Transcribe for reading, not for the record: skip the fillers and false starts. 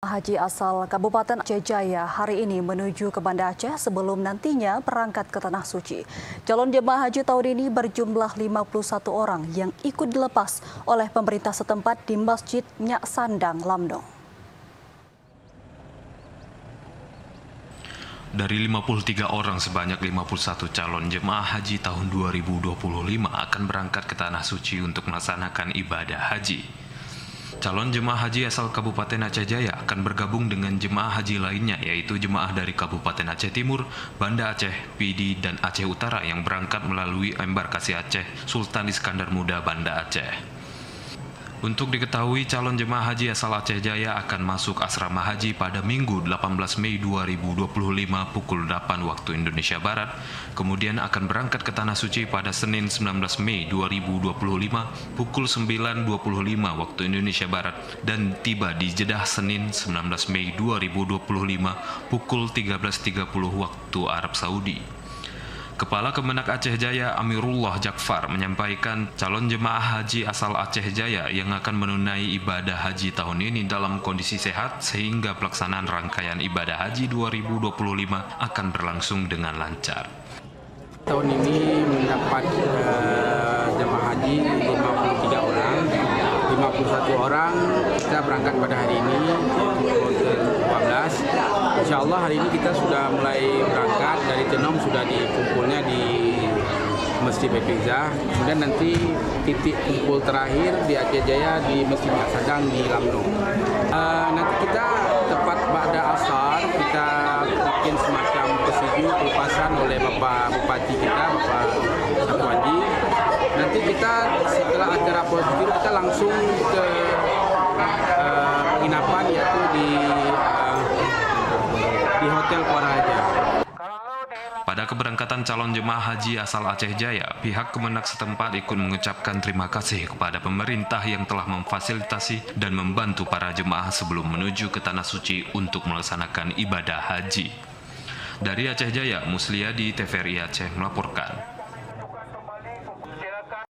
Haji asal Kabupaten Aceh Jaya hari ini menuju ke Banda Aceh sebelum nantinya berangkat ke Tanah Suci. Calon jemaah haji tahun ini berjumlah 51 orang yang ikut dilepas oleh pemerintah setempat di Masjid Nyak Sandang, Lamdong. Dari 53 orang, sebanyak 51 calon jemaah haji tahun 2025 akan berangkat ke Tanah Suci untuk melaksanakan ibadah haji. Calon jemaah haji asal Kabupaten Aceh Jaya akan bergabung dengan jemaah haji lainnya, yaitu jemaah dari Kabupaten Aceh Timur, Banda Aceh, Pidi, dan Aceh Utara yang berangkat melalui embarkasi Aceh Sultan Iskandar Muda Banda Aceh. Untuk diketahui, calon jemaah haji asal Aceh Jaya akan masuk asrama haji pada Minggu 18 Mei 2025 pukul 8 waktu Indonesia Barat, kemudian akan berangkat ke Tanah Suci pada Senin 19 Mei 2025 pukul 9.25 waktu Indonesia Barat dan tiba di Jeddah Senin 19 Mei 2025 pukul 13.30 waktu Arab Saudi. Kepala Kemenak Aceh Jaya Amirullah Jakfar menyampaikan calon jemaah haji asal Aceh Jaya yang akan menunai ibadah haji tahun ini dalam kondisi sehat sehingga pelaksanaan rangkaian ibadah haji 2025 akan berlangsung dengan lancar. Tahun ini mendapat jemaah haji 53 orang, 51 orang kita berangkat pada hari ini pukul 12. Insya Allah hari ini kita sudah mulai berangkat dari Tenom, sudah dikumpulnya di Masjid Bepiza. Kemudian nanti titik kumpul terakhir di Aceh Jaya di Masjid Nyak Sandang di Lamdong. Nanti kita tepat pada asar kita bikin semacam prosedur pelepasan oleh Bapak Bupati kita, Bapak Satwadi. Nanti kita setelah acara prosedur kita langsung ke penginapan yaitu di Hotel Kuara Raja. Pada keberangkatan calon jemaah haji asal Aceh Jaya, pihak Kemenak setempat ikut mengucapkan terima kasih kepada pemerintah yang telah memfasilitasi dan membantu para jemaah sebelum menuju ke Tanah Suci untuk melaksanakan ibadah haji. Dari Aceh Jaya, Musliadi, TVRI Aceh melaporkan.